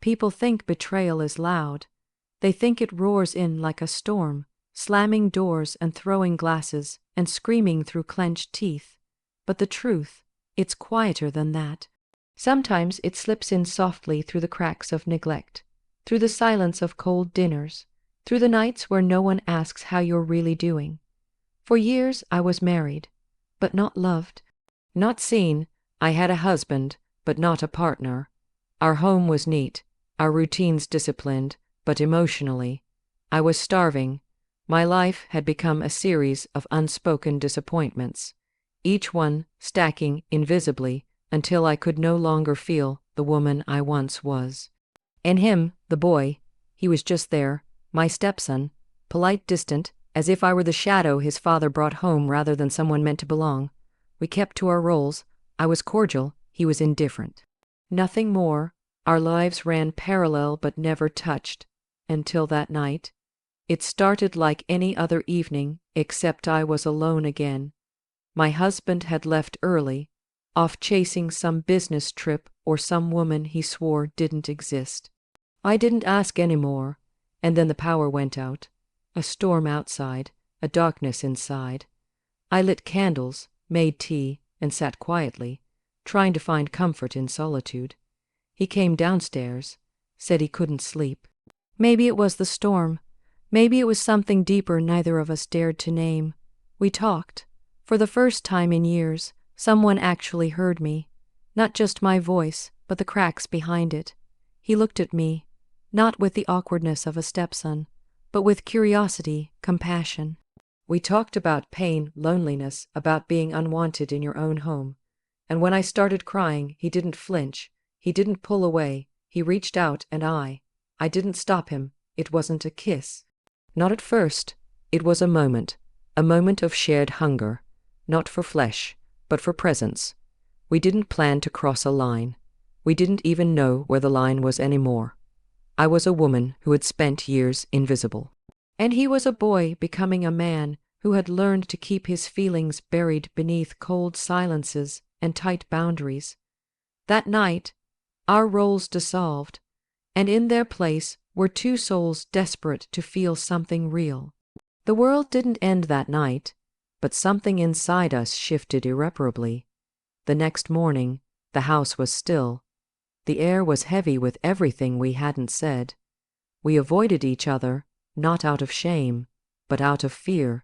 People think betrayal is loud. They think it roars in like a storm, slamming doors and throwing glasses and screaming through clenched teeth. But the truth, it's quieter than that. Sometimes it slips in softly through the cracks of neglect, through the silence of cold dinners, through the nights where no one asks how you're really doing. For years I was married, but not loved. Not seen. I had a husband, but not a partner. Our home was neat, our routines disciplined, but emotionally, I was starving. My life had become a series of unspoken disappointments, each one stacking invisibly until I could no longer feel the woman I once was. And him, the boy, he was just there, my stepson, polite, distant, as if I were the shadow his father brought home rather than someone meant to belong. We kept to our roles. I was cordial, he was indifferent. Nothing more. Our lives ran parallel but never touched, until that night. It started like any other evening, except I was alone again. My husband had left early, off chasing some business trip or some woman he swore didn't exist. I didn't ask any more, and then the power went out. A storm outside, a darkness inside. I lit candles, made tea, and sat quietly, trying to find comfort in solitude. He came downstairs, said he couldn't sleep. Maybe it was the storm. Maybe it was something deeper neither of us dared to name. We talked. For the first time in years, someone actually heard me. Not just my voice, but the cracks behind it. He looked at me, not with the awkwardness of a stepson, but with curiosity, compassion. We talked about pain, loneliness, about being unwanted in your own home. And when I started crying, he didn't flinch. He didn't pull away. He reached out and I didn't stop him. It wasn't a kiss. Not at first. It was a moment of shared hunger, not for flesh, but for presence. We didn't plan to cross a line. We didn't even know where the line was anymore. I was a woman who had spent years invisible. And he was a boy becoming a man who had learned to keep his feelings buried beneath cold silences and tight boundaries. That night, our roles dissolved, and in their place were two souls desperate to feel something real. The world didn't end that night, but something inside us shifted irreparably. The next morning, the house was still. The air was heavy with everything we hadn't said. We avoided each other, not out of shame, but out of fear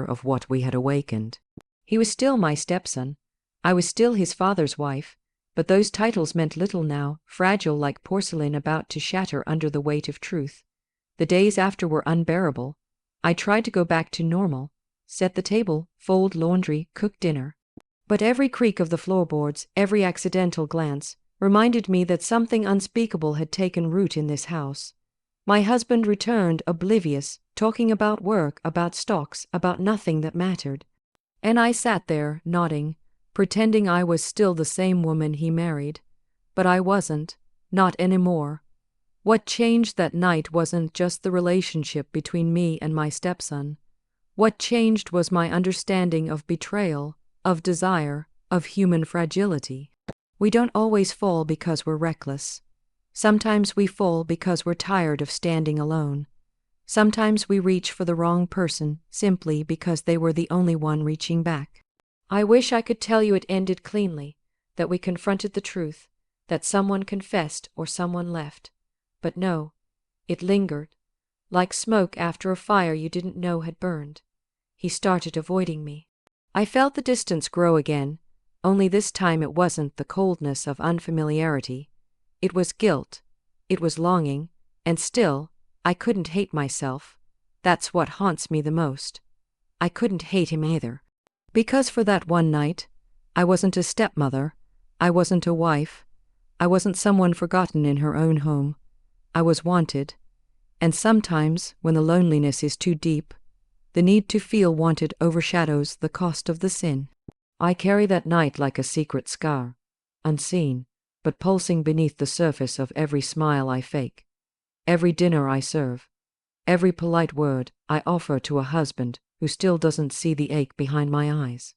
of what we had awakened. He was still my stepson. I was still his father's wife, but those titles meant little now, fragile like porcelain about to shatter under the weight of truth. The days after were unbearable. I tried to go back to normal, set the table, fold laundry, cook dinner. But every creak of the floorboards, every accidental glance, reminded me that something unspeakable had taken root in this house. My husband returned oblivious, talking about work, about stocks, about nothing that mattered. And I sat there, nodding, pretending I was still the same woman he married. But I wasn't, not anymore. What changed that night wasn't just the relationship between me and my stepson. What changed was my understanding of betrayal, of desire, of human fragility. We don't always fall because we're reckless. Sometimes we fall because we're tired of standing alone. Sometimes we reach for the wrong person simply because they were the only one reaching back. I wish I could tell you it ended cleanly, that we confronted the truth, that someone confessed or someone left. But no, it lingered, like smoke after a fire you didn't know had burned. He started avoiding me. I felt the distance grow again, only this time it wasn't the coldness of unfamiliarity. It was guilt, it was longing, and still, I couldn't hate myself. That's what haunts me the most. I couldn't hate him either. Because for that one night, I wasn't a stepmother, I wasn't a wife, I wasn't someone forgotten in her own home. I was wanted, and sometimes, when the loneliness is too deep, the need to feel wanted overshadows the cost of the sin. I carry that night like a secret scar, unseen, but pulsing beneath the surface of every smile I fake, every dinner I serve, every polite word I offer to a husband who still doesn't see the ache behind my eyes.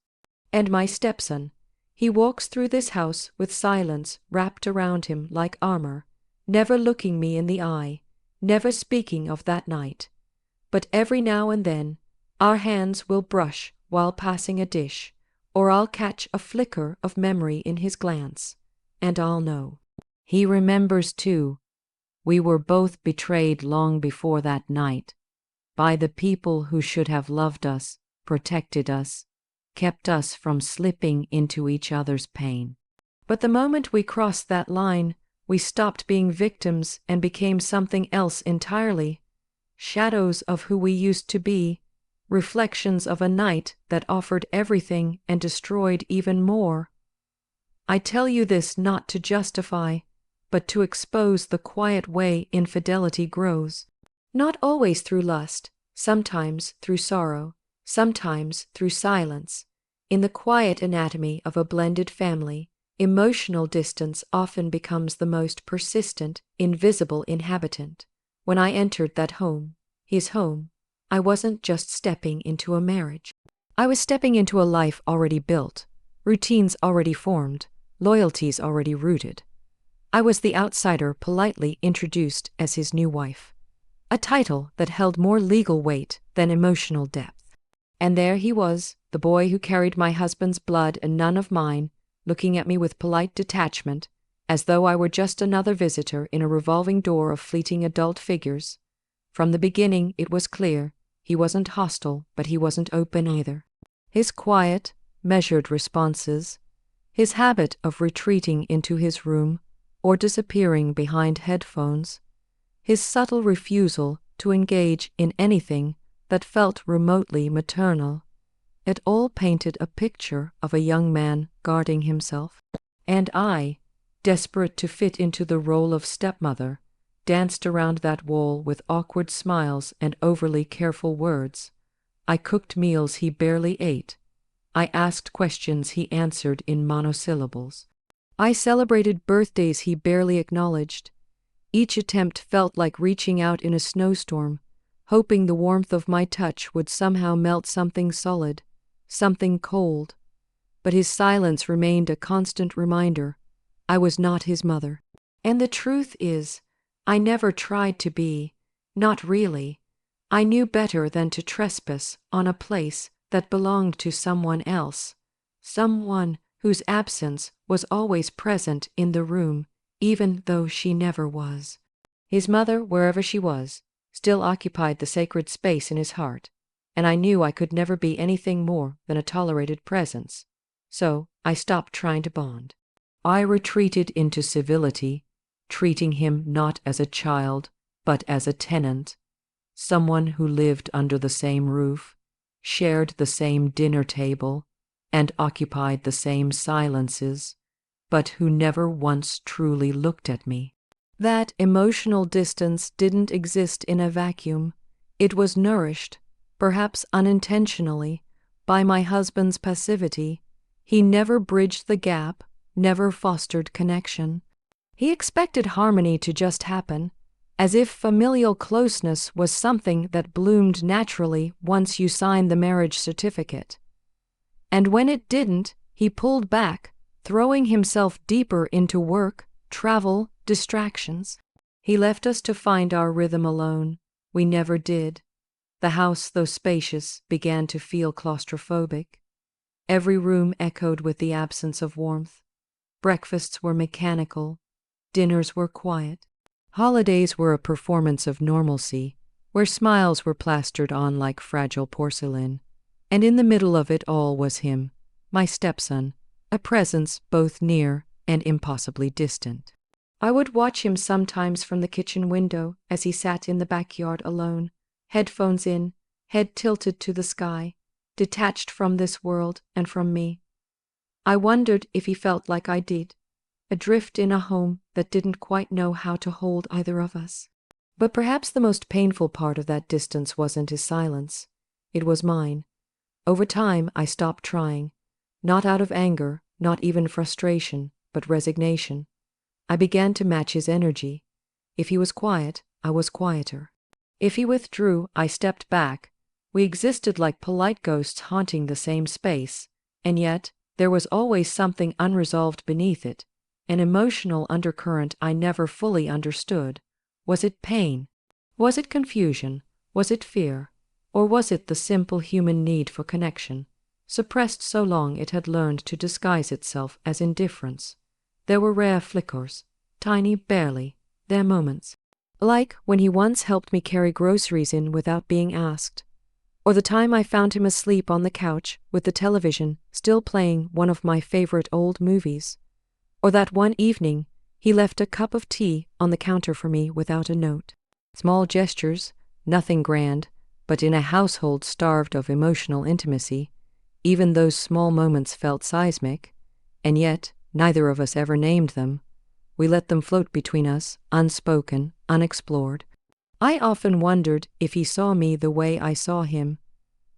And my stepson, he walks through this house with silence wrapped around him like armor, never looking me in the eye, never speaking of that night. But every now and then, our hands will brush while passing a dish, or I'll catch a flicker of memory in his glance, and I'll know. He remembers too. We were both betrayed long before that night, by the people who should have loved us, protected us, kept us from slipping into each other's pain. But the moment we crossed that line, we stopped being victims and became something else entirely. Shadows of who we used to be, reflections of a night that offered everything and destroyed even more. I tell you this not to justify, but to expose the quiet way infidelity grows. Not always through lust, sometimes through sorrow, sometimes through silence. In the quiet anatomy of a blended family, emotional distance often becomes the most persistent, invisible inhabitant. When I entered that home, his home, I wasn't just stepping into a marriage. I was stepping into a life already built, routines already formed, loyalties already rooted. I was the outsider politely introduced as his new wife, a title that held more legal weight than emotional depth. And there he was, the boy who carried my husband's blood and none of mine, looking at me with polite detachment, as though I were just another visitor in a revolving door of fleeting adult figures. From the beginning it was clear, he wasn't hostile, but he wasn't open either. His quiet, measured responses, his habit of retreating into his room or disappearing behind headphones, his subtle refusal to engage in anything that felt remotely maternal, it all painted a picture of a young man guarding himself. And I, desperate to fit into the role of stepmother, danced around that wall with awkward smiles and overly careful words. I cooked meals he barely ate. I asked questions he answered in monosyllables. I celebrated birthdays he barely acknowledged. Each attempt felt like reaching out in a snowstorm, hoping the warmth of my touch would somehow melt something solid, something cold. But his silence remained a constant reminder. I was not his mother. And the truth is, I never tried to be, not really. I knew better than to trespass on a place that belonged to someone else, someone whose absence was always present in the room, even though she never was. His mother, wherever she was, still occupied the sacred space in his heart, and I knew I could never be anything more than a tolerated presence. So I stopped trying to bond. I retreated into civility, treating him not as a child, but as a tenant, someone who lived under the same roof, shared the same dinner table, and occupied the same silences, but who never once truly looked at me. That emotional distance didn't exist in a vacuum. It was nourished, perhaps unintentionally, by my husband's passivity. He never bridged the gap, never fostered connection. He expected harmony to just happen, as if familial closeness was something that bloomed naturally once you signed the marriage certificate. And when it didn't, he pulled back, throwing himself deeper into work, travel, distractions. He left us to find our rhythm alone. We never did. The house, though spacious, began to feel claustrophobic. Every room echoed with the absence of warmth. Breakfasts were mechanical. Dinners were quiet. Holidays were a performance of normalcy, where smiles were plastered on like fragile porcelain. And in the middle of it all was him, my stepson, a presence both near and impossibly distant. I would watch him sometimes from the kitchen window as he sat in the backyard alone, headphones in, head tilted to the sky, detached from this world and from me. I wondered if he felt like I did, adrift in a home that didn't quite know how to hold either of us. But perhaps the most painful part of that distance wasn't his silence. It was mine. Over time, I stopped trying, not out of anger, not even frustration, but resignation. I began to match his energy. If he was quiet, I was quieter. If he withdrew, I stepped back. We existed like polite ghosts haunting the same space, and yet there was always something unresolved beneath it, an emotional undercurrent I never fully understood. Was it pain? Was it confusion? Was it fear? Or was it the simple human need for connection, suppressed so long it had learned to disguise itself as indifference? There were rare flickers, tiny barely, there moments. Like when he once helped me carry groceries in without being asked. Or the time I found him asleep on the couch with the television still playing one of my favorite old movies. Or that one evening he left a cup of tea on the counter for me without a note. Small gestures, nothing grand, but in a household starved of emotional intimacy, even those small moments felt seismic, and yet neither of us ever named them. We let them float between us, unspoken, unexplored. I often wondered if he saw me the way I saw him.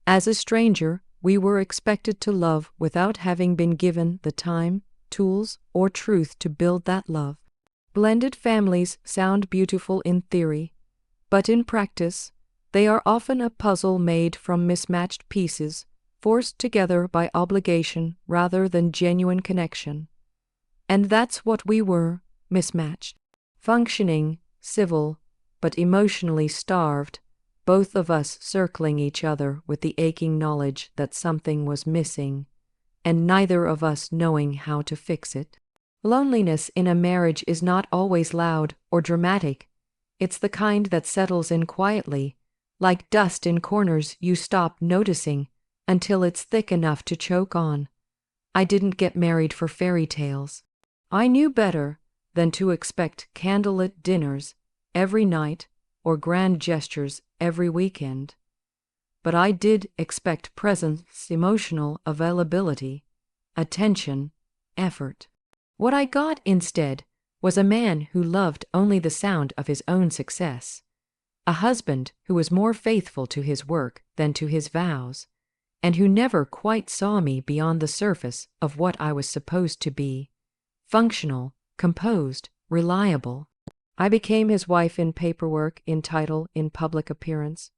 As a stranger, we were expected to love without having been given the time, tools, or truth to build that love. Blended families sound beautiful in theory, but in practice, they are often a puzzle made from mismatched pieces, forced together by obligation rather than genuine connection. And that's what we were, mismatched. Functioning, civil, but emotionally starved, both of us circling each other with the aching knowledge that something was missing, and neither of us knowing how to fix it. Loneliness in a marriage is not always loud or dramatic. It's the kind that settles in quietly, like dust in corners you stop noticing until it's thick enough to choke on. I didn't get married for fairy tales. I knew better than to expect candlelit dinners every night or grand gestures every weekend. But I did expect presence, emotional availability, attention, effort. What I got instead was a man who loved only the sound of his own success, a husband who was more faithful to his work than to his vows, and who never quite saw me beyond the surface of what I was supposed to be: functional, composed, reliable. I became his wife in paperwork, in title, in public appearance,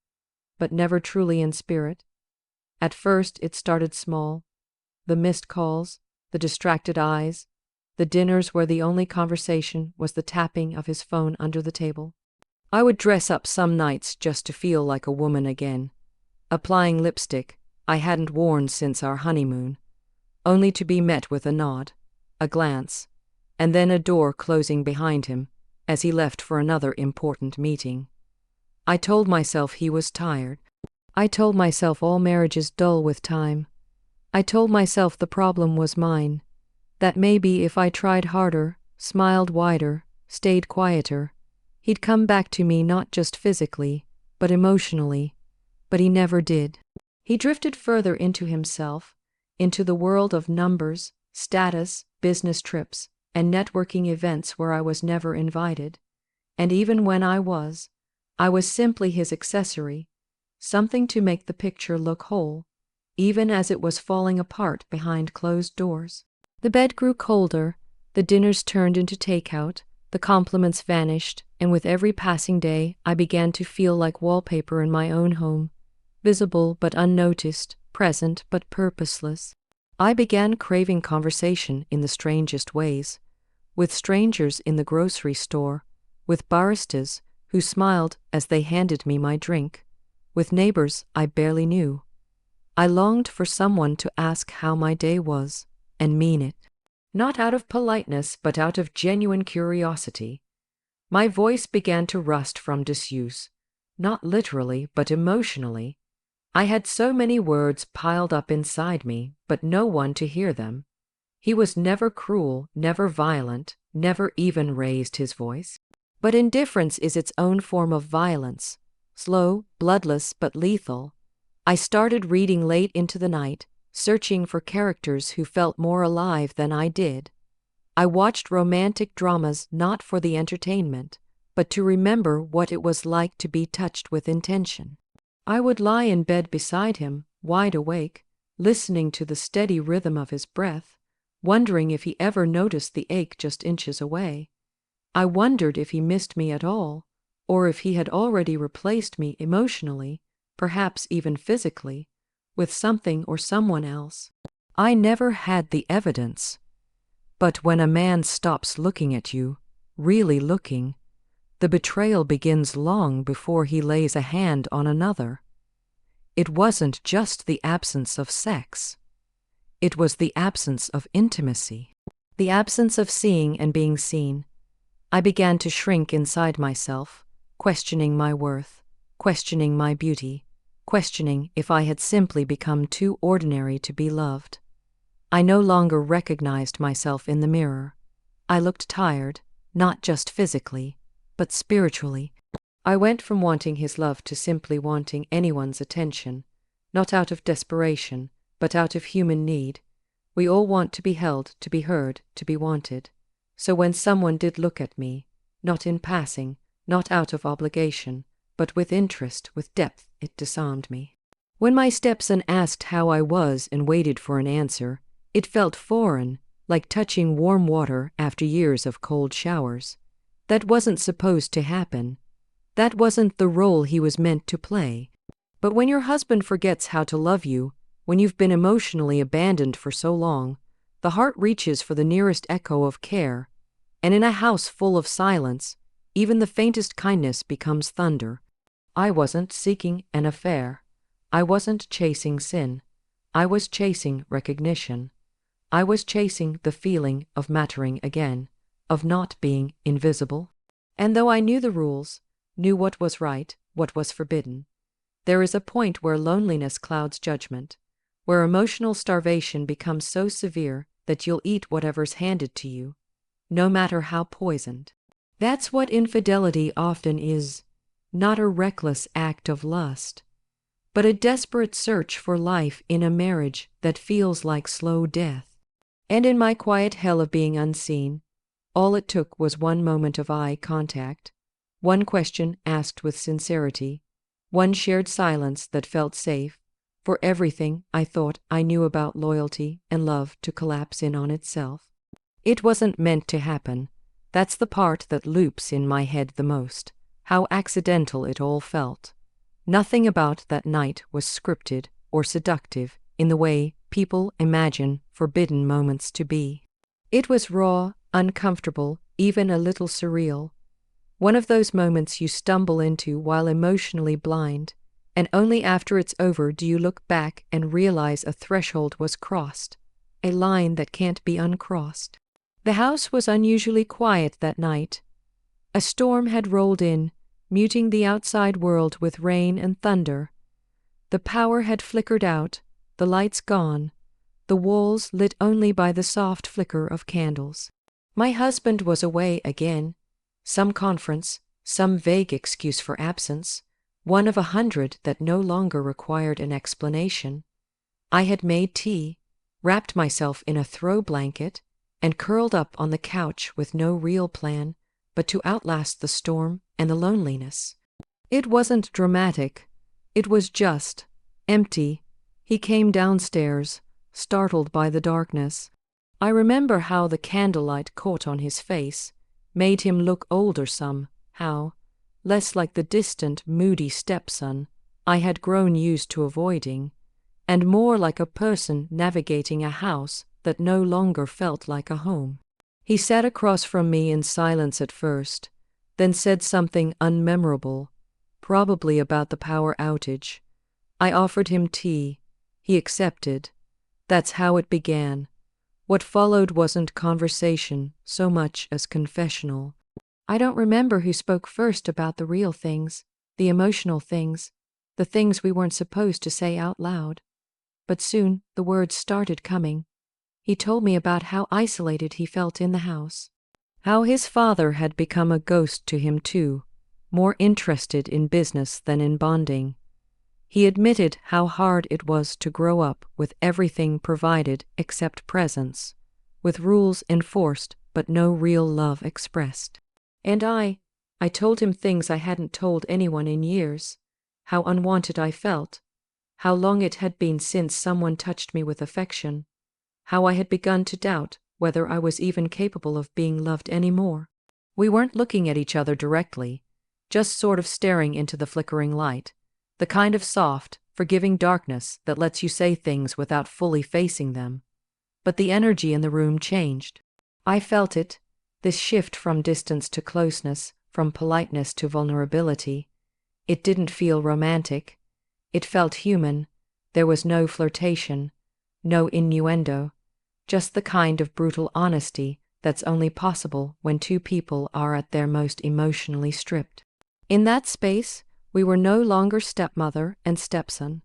but never truly in spirit. At first it started small: the missed calls, the distracted eyes, the dinners where the only conversation was the tapping of his phone under the table. I would dress up some nights just to feel like a woman again, applying lipstick I hadn't worn since our honeymoon, only to be met with a nod, a glance, and then a door closing behind him as he left for another important meeting. I told myself he was tired. I told myself all marriages dull with time. I told myself the problem was mine, that maybe if I tried harder, smiled wider, stayed quieter, he'd come back to me not just physically, but emotionally. But he never did. He drifted further into himself, into the world of numbers, status, business trips, and networking events where I was never invited. And even when I was simply his accessory, something to make the picture look whole, even as it was falling apart behind closed doors. The bed grew colder, the dinners turned into takeout, the compliments vanished, and with every passing day I began to feel like wallpaper in my own home, visible but unnoticed, present but purposeless. I began craving conversation in the strangest ways, with strangers in the grocery store, with baristas who smiled as they handed me my drink, with neighbors I barely knew. I longed for someone to ask how my day was, and mean it. Not out of politeness, but out of genuine curiosity. My voice began to rust from disuse, not literally, but emotionally. I had so many words piled up inside me, but no one to hear them. He was never cruel, never violent, never even raised his voice. But indifference is its own form of violence, slow, bloodless, but lethal. I started reading late into the night, searching for characters who felt more alive than I did. I watched romantic dramas not for the entertainment, but to remember what it was like to be touched with intention. I would lie in bed beside him, wide awake, listening to the steady rhythm of his breath, wondering if he ever noticed the ache just inches away. I wondered if he missed me at all, or if he had already replaced me emotionally, perhaps even physically, with something or someone else. I never had the evidence, But when a man stops looking at you, really looking, the betrayal begins long before he lays a hand on another. It wasn't just the absence of sex. It was the absence of intimacy. The absence of seeing and being seen. I began to shrink inside myself, questioning my worth, questioning my beauty, questioning if I had simply become too ordinary to be loved. I no longer recognized myself in the mirror. I looked tired, not just physically, but spiritually. I went from wanting his love to simply wanting anyone's attention, not out of desperation, but out of human need. We all want to be held, to be heard, to be wanted. So when someone did look at me, not in passing, not out of obligation, but with interest, with depth, it disarmed me. When my stepson asked how I was and waited for an answer, it felt foreign, like touching warm water after years of cold showers. That wasn't supposed to happen. That wasn't the role he was meant to play. But when your husband forgets how to love you, when you've been emotionally abandoned for so long, the heart reaches for the nearest echo of care, and in a house full of silence, even the faintest kindness becomes thunder. I wasn't seeking an affair. I wasn't chasing sin. I was chasing recognition. I was chasing the feeling of mattering again, of not being invisible. And though I knew the rules, knew what was right, what was forbidden, there is a point where loneliness clouds judgment, where emotional starvation becomes so severe that you'll eat whatever's handed to you, no matter how poisoned. That's what infidelity often is, not a reckless act of lust, but a desperate search for life in a marriage that feels like slow death. And in my quiet hell of being unseen, all it took was one moment of eye contact, one question asked with sincerity, one shared silence that felt safe, for everything I thought I knew about loyalty and love to collapse in on itself. It wasn't meant to happen. That's the part that loops in my head the most, how accidental it all felt. Nothing about that night was scripted or seductive in the way people imagine forbidden moments to be. It was raw, uncomfortable, even a little surreal. One of those moments you stumble into while emotionally blind, and only after it's over do you look back and realize a threshold was crossed, a line that can't be uncrossed. The house was unusually quiet that night. A storm had rolled in, muting the outside world with rain and thunder. The power had flickered out, the lights gone, the walls lit only by the soft flicker of candles. My husband was away again. Some conference, some vague excuse for absence, one of 100 that no longer required an explanation. I had made tea, wrapped myself in a throw blanket, and curled up on the couch with no real plan but to outlast the storm and the loneliness. It wasn't dramatic. It was just empty. He came downstairs, startled by the darkness. I remember how the candlelight caught on his face, made him look older somehow, less like the distant, moody stepson I had grown used to avoiding, and more like a person navigating a house that no longer felt like a home. He sat across from me in silence at first, then said something unmemorable, probably about the power outage. I offered him tea. He accepted. That's how it began. What followed wasn't conversation so much as confessional. I don't remember who spoke first about the real things, the emotional things, the things we weren't supposed to say out loud. But soon the words started coming. He told me about how isolated he felt in the house, how his father had become a ghost to him too, more interested in business than in bonding. He admitted how hard it was to grow up with everything provided except presence, with rules enforced but no real love expressed. And I told him things I hadn't told anyone in years, how unwanted I felt, how long it had been since someone touched me with affection, how I had begun to doubt whether I was even capable of being loved anymore. We weren't looking at each other directly, just sort of staring into the flickering light, the kind of soft, forgiving darkness that lets you say things without fully facing them. But the energy in the room changed. I felt it, this shift from distance to closeness, from politeness to vulnerability. It didn't feel romantic. It felt human. There was no flirtation, no innuendo, just the kind of brutal honesty that's only possible when two people are at their most emotionally stripped. In that space, we were no longer stepmother and stepson.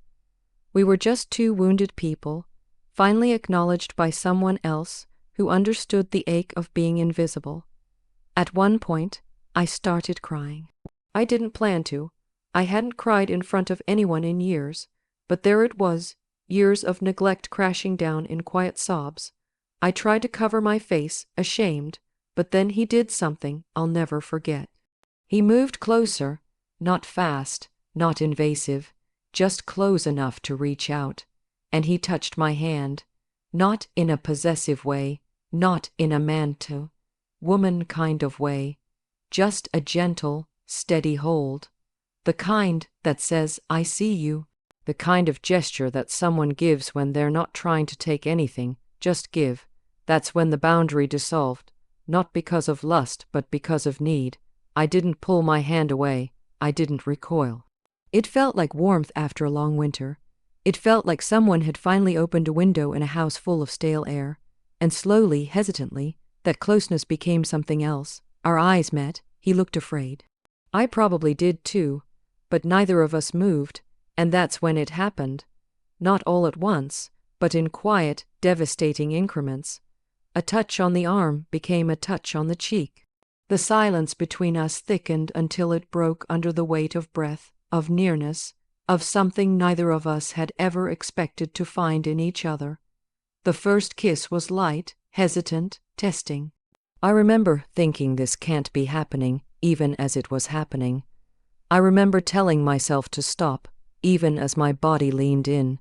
We were just two wounded people, finally acknowledged by someone else who understood the ache of being invisible. At one point, I started crying. I didn't plan to. I hadn't cried in front of anyone in years, but there it was, years of neglect crashing down in quiet sobs. I tried to cover my face, ashamed, but then he did something I'll never forget. He moved closer, not fast, not invasive, just close enough to reach out, and he touched my hand, not in a possessive way, not in a man-to-woman kind of way, just a gentle, steady hold. The kind that says, I see you. The kind of gesture that someone gives when they're not trying to take anything, just give. That's when the boundary dissolved, not because of lust but because of need. I didn't pull my hand away, I didn't recoil. It felt like warmth after a long winter. It felt like someone had finally opened a window in a house full of stale air. And slowly, hesitantly, that closeness became something else. Our eyes met, he looked afraid. I probably did too, but neither of us moved, and that's when it happened. Not all at once, but in quiet, devastating increments. A touch on the arm became a touch on the cheek. The silence between us thickened until it broke under the weight of breath, of nearness, of something neither of us had ever expected to find in each other. The first kiss was light, hesitant, testing. I remember thinking this can't be happening, even as it was happening. I remember telling myself to stop, even as my body leaned in.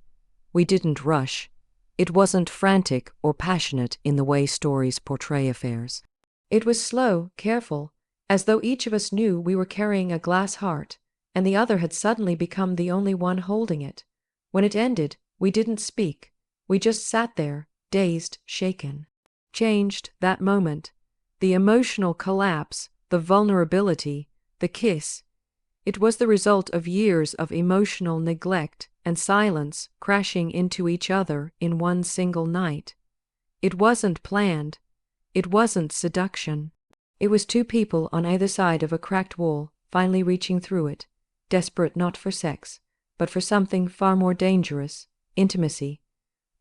We didn't rush. It wasn't frantic or passionate in the way stories portray affairs. It was slow, careful, as though each of us knew we were carrying a glass heart, and the other had suddenly become the only one holding it. When it ended, we didn't speak. We just sat there, dazed, shaken. Changed, that moment. The emotional collapse, the vulnerability, the kiss. It was the result of years of emotional neglect and silence crashing into each other in one single night. It wasn't planned. It wasn't seduction. It was two people on either side of a cracked wall, finally reaching through it, desperate not for sex, but for something far more dangerous, intimacy.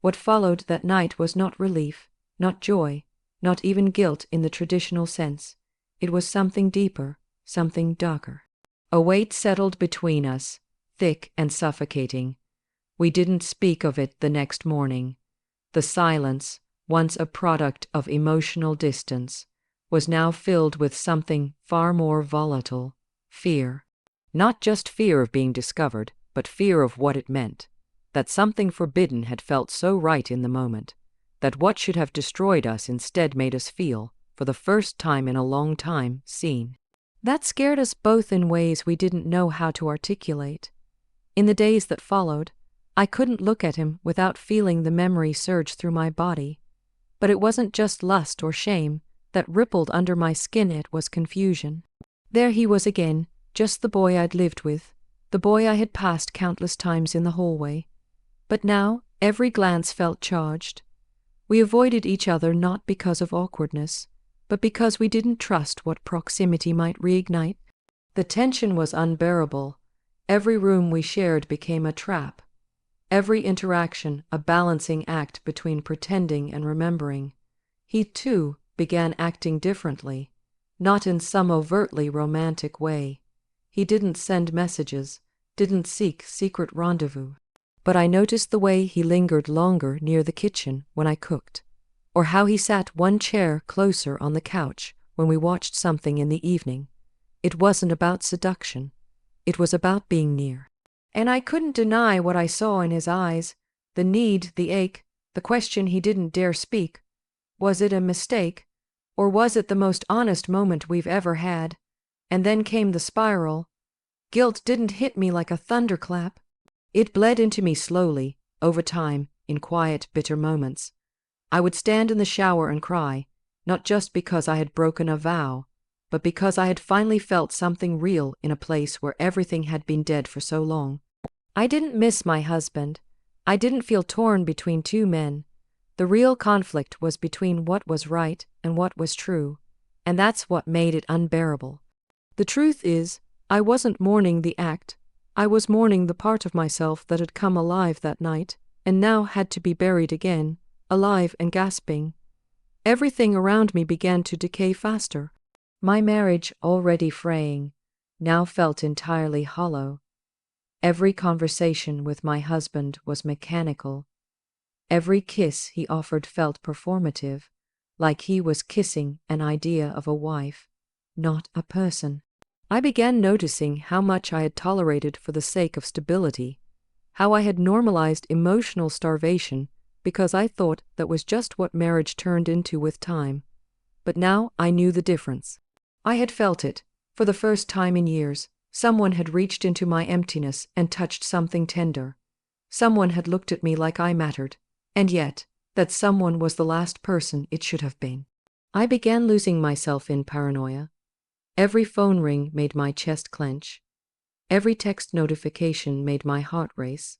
What followed that night was not relief, not joy, not even guilt in the traditional sense. It was something deeper, something darker. A weight settled between us, thick and suffocating. We didn't speak of it the next morning. The silence, once a product of emotional distance, was now filled with something far more volatile, fear. Not just fear of being discovered, but fear of what it meant. That something forbidden had felt so right in the moment, that what should have destroyed us instead made us feel, for the first time in a long time, seen. That scared us both in ways we didn't know how to articulate. In the days that followed, I couldn't look at him without feeling the memory surge through my body. But it wasn't just lust or shame that rippled under my skin, it was confusion. There he was again, just the boy I'd lived with, the boy I had passed countless times in the hallway. But now, every glance felt charged. We avoided each other not because of awkwardness, but because we didn't trust what proximity might reignite. The tension was unbearable. Every room we shared became a trap. Every interaction a balancing act between pretending and remembering. He, too, began acting differently, not in some overtly romantic way. He didn't send messages, didn't seek secret rendezvous. But I noticed the way he lingered longer near the kitchen when I cooked, or how he sat one chair closer on the couch when we watched something in the evening. It wasn't about seduction. It was about being near. And I couldn't deny what I saw in his eyes, the need, the ache, the question he didn't dare speak. Was it a mistake? Or was it the most honest moment we've ever had? And then came the spiral. Guilt didn't hit me like a thunderclap. It bled into me slowly, over time, in quiet, bitter moments. I would stand in the shower and cry, not just because I had broken a vow, but because I had finally felt something real in a place where everything had been dead for so long. I didn't miss my husband. I didn't feel torn between two men. The real conflict was between what was right and what was true, and that's what made it unbearable. The truth is, I wasn't mourning the act. I was mourning the part of myself that had come alive that night, and now had to be buried again, alive and gasping. Everything around me began to decay faster. My marriage, already fraying, now felt entirely hollow. Every conversation with my husband was mechanical. Every kiss he offered felt performative, like he was kissing an idea of a wife, not a person. I began noticing how much I had tolerated for the sake of stability, how I had normalized emotional starvation because I thought that was just what marriage turned into with time. But now I knew the difference. I had felt it. For the first time in years, someone had reached into my emptiness and touched something tender. Someone had looked at me like I mattered, and yet, that someone was the last person it should have been. I began losing myself in paranoia. Every phone ring made my chest clench. Every text notification made my heart race.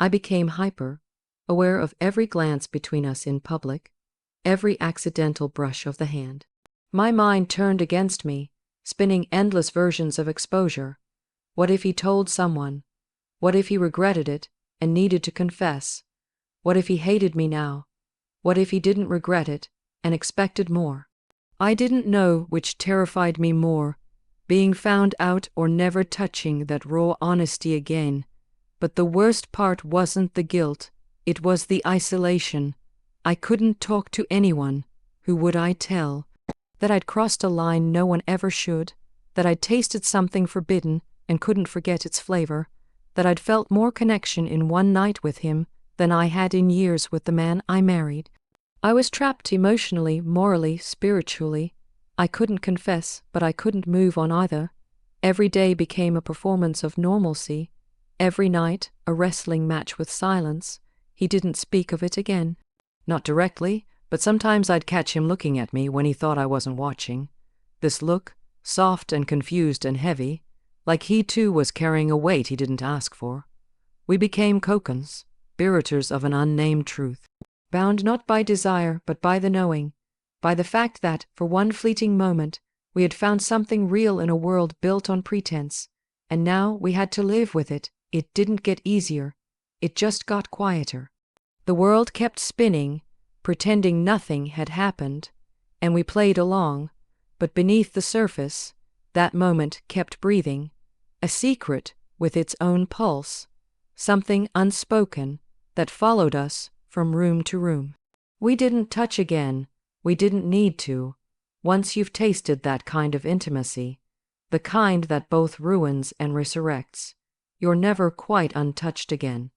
I became hyper, aware of every glance between us in public, every accidental brush of the hand. My mind turned against me, spinning endless versions of exposure. What if he told someone? What if he regretted it and needed to confess? What if he hated me now? What if he didn't regret it and expected more? I didn't know which terrified me more, being found out or never touching that raw honesty again. But the worst part wasn't the guilt, it was the isolation. I couldn't talk to anyone. Who would I tell? That I'd crossed a line no one ever should, that I'd tasted something forbidden and couldn't forget its flavor, that I'd felt more connection in one night with him than I had in years with the man I married. I was trapped emotionally, morally, spiritually. I couldn't confess, but I couldn't move on either. Every day became a performance of normalcy. Every night, a wrestling match with silence. He didn't speak of it again. Not directly, but sometimes I'd catch him looking at me when he thought I wasn't watching. This look, soft and confused and heavy, like he too was carrying a weight he didn't ask for. We became kokons, bearers of an unnamed truth, bound not by desire but by the knowing, by the fact that, for one fleeting moment, we had found something real in a world built on pretense, and now we had to live with it. It didn't get easier, it just got quieter. The world kept spinning, pretending nothing had happened, and we played along, but beneath the surface, that moment kept breathing, a secret with its own pulse, something unspoken that followed us from room to room. We didn't touch again, we didn't need to. Once you've tasted that kind of intimacy, the kind that both ruins and resurrects, you're never quite untouched again.